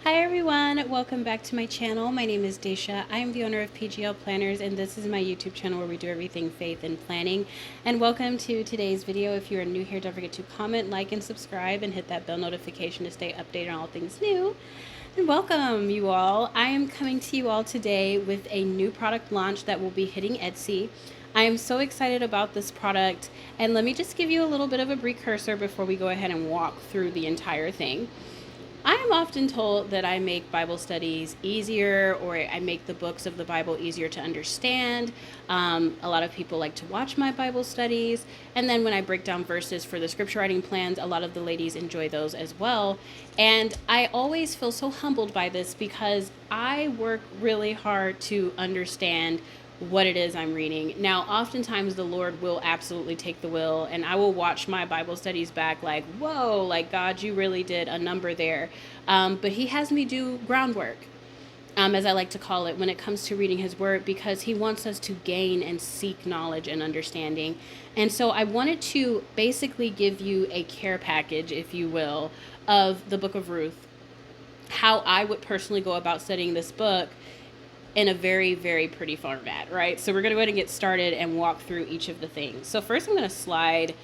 Hi everyone, welcome back to my channel. My name is Daisha. I am the owner of PGL Planners, and this is my YouTube channel where we do everything faith and planning. And welcome to today's video. If you are new here, don't forget to comment, like, and subscribe, and hit that bell notification to stay updated on all things new. And welcome you all. I am coming to you all today with a new product launch that will be hitting Etsy. I am so excited about this product, and let me just give you a little bit of a precursor before we go ahead and walk through the entire thing. I am often told that I make Bible studies easier, or I make the books of the Bible easier to understand. A lot of people like to watch my Bible studies. And then when I break down verses for the scripture writing plans, a lot of the ladies enjoy those as well. And I always feel so humbled by this because I work really hard to understand what it is I'm reading. Now, oftentimes the Lord will absolutely take the will, and I will watch my Bible studies back like, whoa, like God, you really did a number there. But he has me do groundwork, as I like to call it, when it comes to reading his word, because he wants us to gain and seek knowledge and understanding. And so I wanted to basically give you a care package, if you will, of the book of Ruth, how I would personally go about studying this book in a very, very pretty format, right? So we're going to go ahead and get started and walk through each of the things. So first I'm going to slide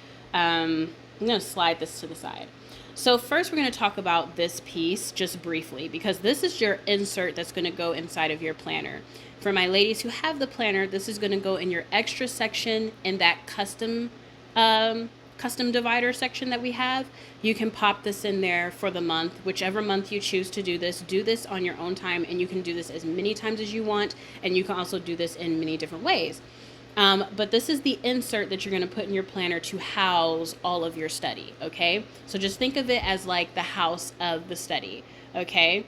this to the side. So first we're going to talk about this piece just briefly, because this is your insert that's going to go inside of your planner. For my ladies who have the planner, this is going to go in your extra section in that custom divider section that we have. You can pop this in there for the month, whichever month you choose to do this on your own time, and you can do this as many times as you want, and you can also do this in many different ways. But this is the insert that you're going to put in your planner to house all of your study, okay? So just think of it as like the house of the study, okay?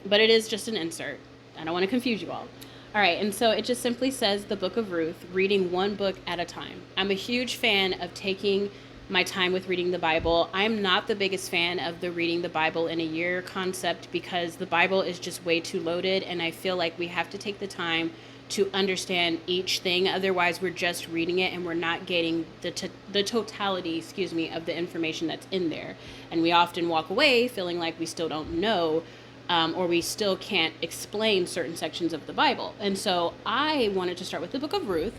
But it is just an insert. I don't want to confuse you all. All right, and so it just simply says the book of Ruth, reading one book at a time. I'm a huge fan of taking my time with reading the Bible. I'm not the biggest fan of the reading the Bible in a year concept, because the Bible is just way too loaded, and I feel like we have to take the time to understand each thing. Otherwise, we're just reading it and we're not getting the totality, of the information that's in there. And we often walk away feeling like we still don't know, or we still can't explain certain sections of the Bible. And so I wanted to start with the book of Ruth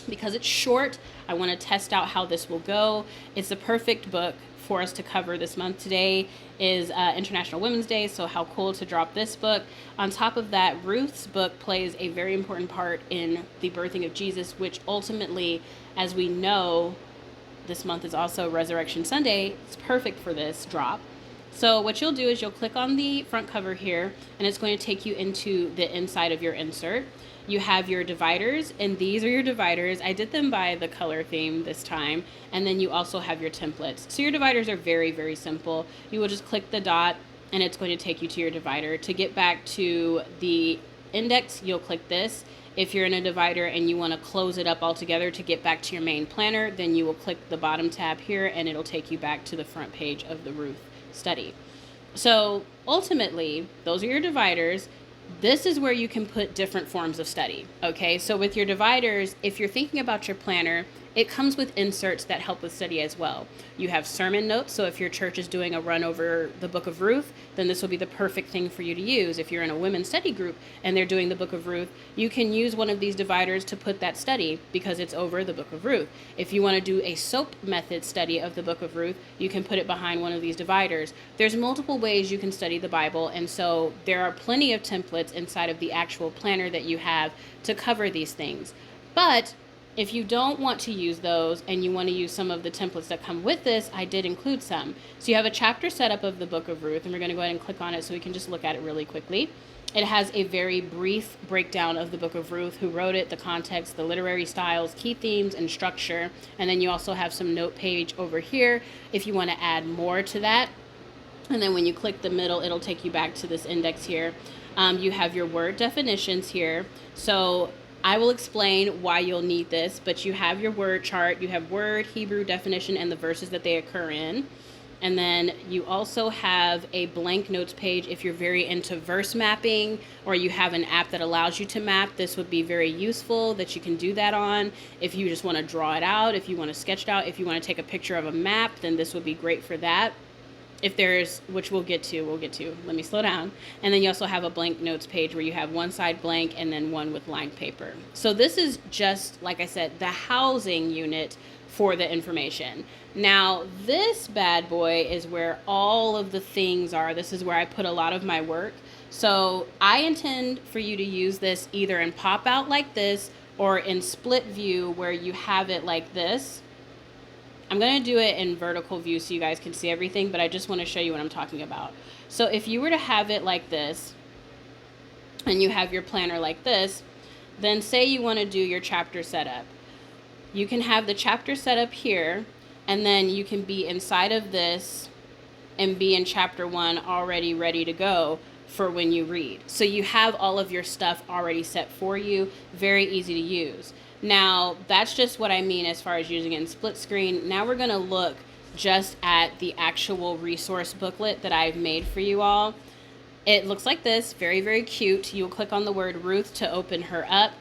because it's short. I want to test out how this will go. It's the perfect book for us to cover this month. Today is International Women's Day, so how cool to drop this book. On top of that, Ruth's book plays a very important part in the birthing of Jesus, which ultimately, as we know, this month is also Resurrection Sunday. It's perfect for this drop. So what you'll do is you'll click on the front cover here, and it's going to take you into the inside of your insert. You have your dividers, and these are your dividers. I did them by the color theme this time. And then you also have your templates. So your dividers are very, very simple. You will just click the dot, and it's going to take you to your divider. To get back to the index, you'll click this. If you're in a divider and you want to close it up altogether to get back to your main planner, then you will click the bottom tab here, and it'll take you back to the front page of the Ruth study. So ultimately, those are your dividers. This is where you can put different forms of study, okay? So with your dividers, if you're thinking about your planner, it comes with inserts that help with study as well. You have sermon notes, so if your church is doing a run over the book of Ruth, then this will be the perfect thing for you to use. If you're in a women's study group and they're doing the book of Ruth, you can use one of these dividers to put that study because it's over the book of Ruth. If you want to do a SOAP method study of the book of Ruth, you can put it behind one of these dividers. There's multiple ways you can study the Bible, and so there are plenty of templates inside of the actual planner that you have to cover these things. But if you don't want to use those and you want to use some of the templates that come with this, I did include some. So you have a chapter setup of the book of Ruth, and we're going to go ahead and click on it so we can just look at it really quickly. It has a very brief breakdown of the book of Ruth, who wrote it, the context, the literary styles, key themes, and structure. And then you also have some note page over here if you want to add more to that. And then when you click the middle, it'll take you back to this index here. You have your word definitions here. So I will explain why you'll need this, but you have your word chart, you have word, Hebrew definition, and the verses that they occur in. And then you also have a blank notes page if you're very into verse mapping, or you have an app that allows you to map. This would be very useful that you can do that on. If you just want to draw it out, if you want to sketch it out, if you want to take a picture of a map, then this would be great for that. If there's, which we'll get to, let me slow down. And then you also have a blank notes page where you have one side blank and then one with lined paper. So this is just, like I said, the housing unit for the information. Now, this bad boy is where all of the things are. This is where I put a lot of my work. So I intend for you to use this either in pop out like this or in split view where you have it like this. I'm going to do it in vertical view so you guys can see everything, but I just want to show you what I'm talking about. So if you were to have it like this, and you have your planner like this, then say you want to do your chapter setup. You can have the chapter setup here, and then you can be inside of this and be in chapter 1 already ready to go for when you read. So you have all of your stuff already set for you, very easy to use. Now, that's just what I mean as far as using it in split screen. Now we're going to look just at the actual resource booklet that I've made for you all. It looks like this, very, very cute. You'll click on the word Ruth to open her up,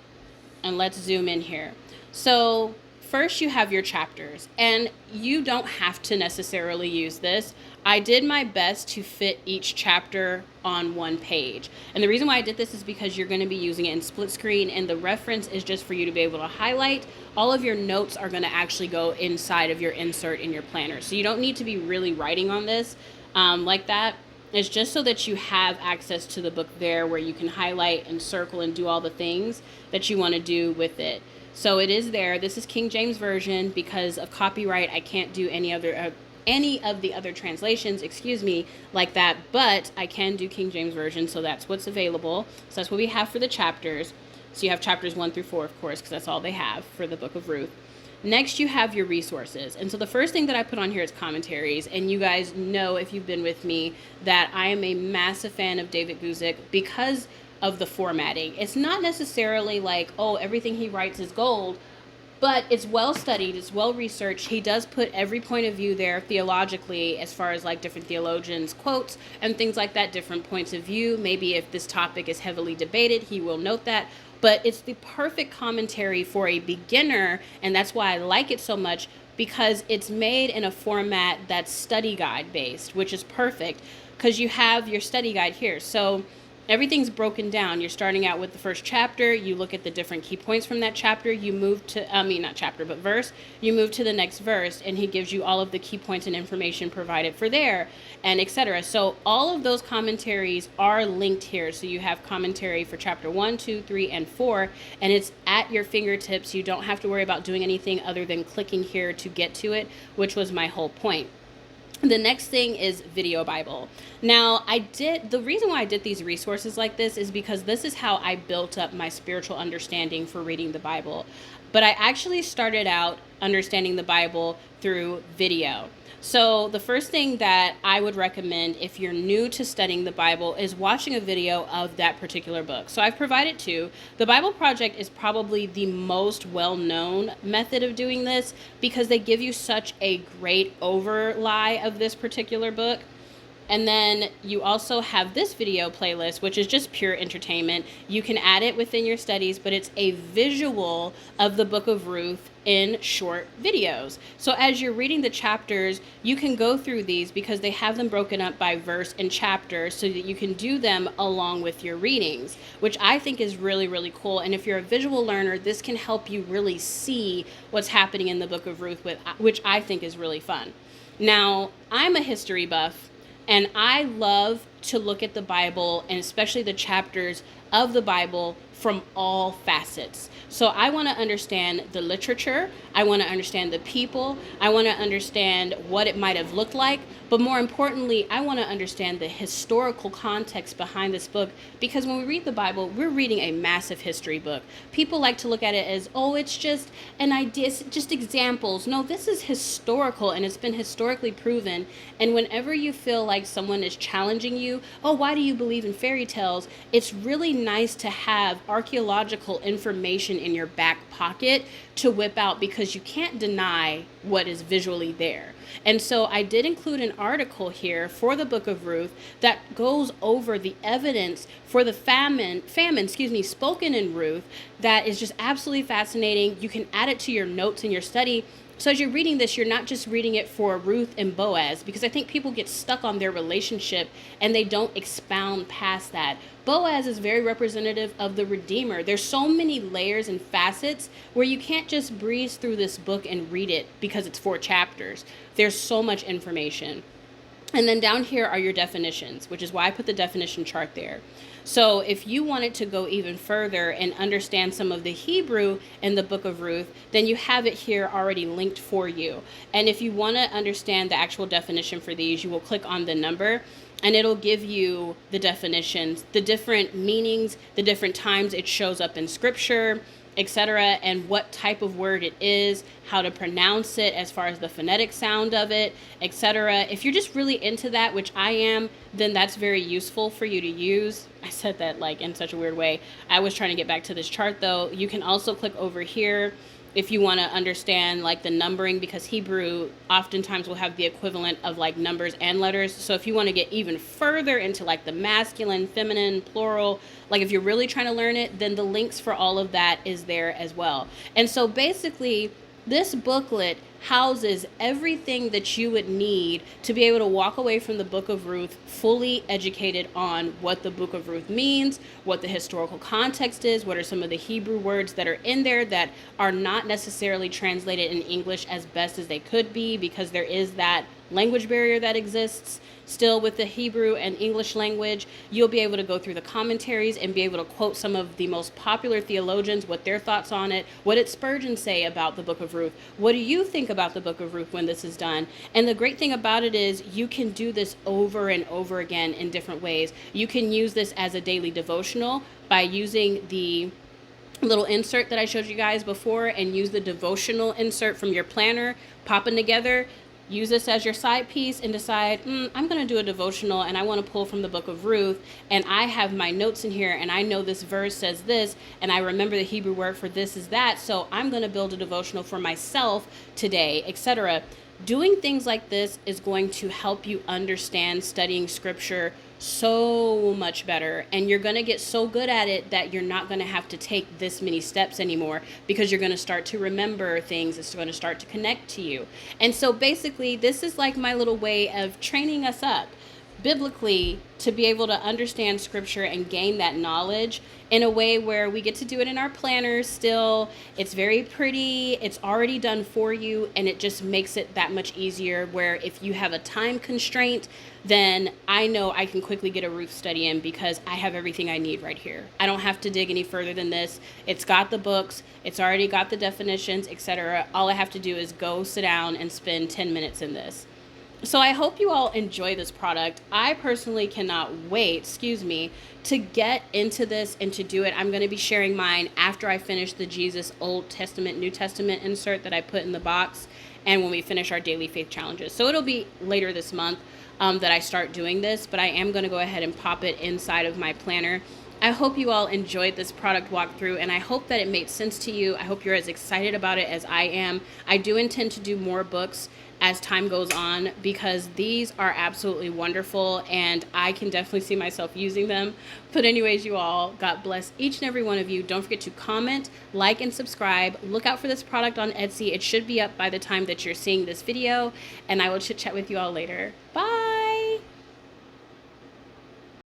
and let's zoom in here. So first you have your chapters, and you don't have to necessarily use this. I did my best to fit each chapter on one page. And the reason why I did this is because you're going to be using it in split screen, and the reference is just for you to be able to highlight. All of your notes are going to actually go inside of your insert in your planner. So you don't need to be really writing on this like that. It's just so that you have access to the book there where you can highlight and circle and do all the things that you want to do with it. So it is there. This is King James Version. Because of copyright, I can't do any of the other translations, like that, but I can do King James Version, so that's what's available. So that's what we have for the chapters. So you have chapters 1 through 4, of course, because that's all they have for the book of Ruth. Next, you have your resources. And so the first thing that I put on here is commentaries. And you guys know, if you've been with me, that I am a massive fan of David Guzik because of the formatting. It's not necessarily like, oh, everything he writes is gold, but it's well studied, it's well researched. He does put every point of view there theologically, as far as like different theologians' quotes and things like that, different points of view. Maybe if this topic is heavily debated, he will note that. But it's the perfect commentary for a beginner, and that's why I like it so much, because it's made in a format that's study guide based, which is perfect because you have your study guide here. So everything's broken down. You're starting out with the first chapter. You look at the different key points from that chapter. You move to, not chapter, but verse. You move to the next verse, and he gives you all of the key points and information provided for there, and etc. So all of those commentaries are linked here. So you have commentary for chapter 1, 2, 3, and 4, and it's at your fingertips. You don't have to worry about doing anything other than clicking here to get to it, which was my whole point. The next thing is Video Bible. Now, the reason why I did these resources like this is because this is how I built up my spiritual understanding for reading the Bible. But I actually started out understanding the Bible through video. So the first thing that I would recommend if you're new to studying the Bible is watching a video of that particular book. So I've provided two. The Bible Project is probably the most well-known method of doing this because they give you such a great overlay of this particular book. And then you also have this video playlist, which is just pure entertainment. You can add it within your studies, but it's a visual of the book of Ruth in short videos. So as you're reading the chapters, you can go through these because they have them broken up by verse and chapter so that you can do them along with your readings, which I think is really, really cool. And if you're a visual learner, this can help you really see what's happening in the book of Ruth, which I think is really fun. Now, I'm a history buff, and I love to look at the Bible, and especially the chapters of the Bible, from all facets. So I want to understand the literature, I want to understand the people, I want to understand what it might have looked like, but more importantly, I want to understand the historical context behind this book, because when we read the Bible, we're reading a massive history book. People like to look at it as, oh, it's just an idea, it's just examples. No, this is historical, and it's been historically proven, and whenever you feel like someone is challenging you you, oh, why do you believe in fairy tales? It's really nice to have archaeological information in your back pocket to whip out, because you can't deny what is visually there. And so I did include an article here for the book of Ruth that goes over the evidence for the famine, spoken in Ruth, that is just absolutely fascinating. You can add it to your notes in your study. So as you're reading this, you're not just reading it for Ruth and Boaz, because I think people get stuck on their relationship and they don't expound past that. Boaz is very representative of the Redeemer. There's so many layers and facets where you can't just breeze through this book and read it because it's 4 chapters. There's so much information. And then down here are your definitions, which is why I put the definition chart there. So if you wanted to go even further and understand some of the Hebrew in the book of Ruth, then you have it here already linked for you. And if you want to understand the actual definition for these, you will click on the number and it'll give you the definitions, the different meanings, the different times it shows up in scripture, etc., and what type of word it is, how to pronounce it as far as the phonetic sound of it, etc. If you're just really into that, which I am, then that's very useful for you to use. I said that like in such a weird way. I was trying to get back to this chart though. You can also click over here if you want to understand like the numbering, because Hebrew oftentimes will have the equivalent of like numbers and letters. So if you want to get even further into like the masculine, feminine, plural, like if you're really trying to learn it, then the links for all of that is there as well. And so basically this booklet houses everything that you would need to be able to walk away from the book of Ruth fully educated on what the book of Ruth means, what the historical context is, what are some of the Hebrew words that are in there that are not necessarily translated in English as best as they could be, because there is that language barrier that exists still with the Hebrew and English language. You'll be able to go through the commentaries and be able to quote some of the most popular theologians, what their thoughts on it. What did Spurgeon say about the book of Ruth? What do you think about the book of Ruth when this is done? And the great thing about it is you can do this over and over again in different ways. You can use this as a daily devotional by using the little insert that I showed you guys before, and use the devotional insert from your planner, pop them together. Use this as your side piece and decide, I'm going to do a devotional and I want to pull from the book of Ruth, and I have my notes in here and I know this verse says this and I remember the Hebrew word for this is that, so I'm going to build a devotional for myself today, etc. Doing things like this is going to help you understand studying scripture so much better, and you're going to get so good at it that you're not going to have to take this many steps anymore, because you're going to start to remember things. It's going to start to connect to you. And so basically this is like my little way of training us up biblically to be able to understand scripture and gain that knowledge in a way where we get to do it in our planners still. It's very pretty, it's already done for you, and it just makes it that much easier, where if you have a time constraint, then I know I can quickly get a Ruth study in because I have everything I need right here. I don't have to dig any further than this. It's got the books, it's already got the definitions, etc. All I have to do is go sit down and spend 10 minutes in this. So I hope you all enjoy this product. I personally cannot wait, to get into this and to do it. I'm going to be sharing mine after I finish the Jesus Old Testament, New Testament insert that I put in the box, and when we finish our daily faith challenges. So it'll be later this month that I start doing this, but I am going to go ahead and pop it inside of my planner. I hope you all enjoyed this product walkthrough, and I hope that it made sense to you. I hope you're as excited about it as I am. I do intend to do more books as time goes on, because these are absolutely wonderful and I can definitely see myself using them. But anyways, you all, God bless each and every one of you. Don't forget to comment, like, and subscribe. Look out for this product on Etsy. It should be up by the time that you're seeing this video, and I will chit chat with you all later. Bye.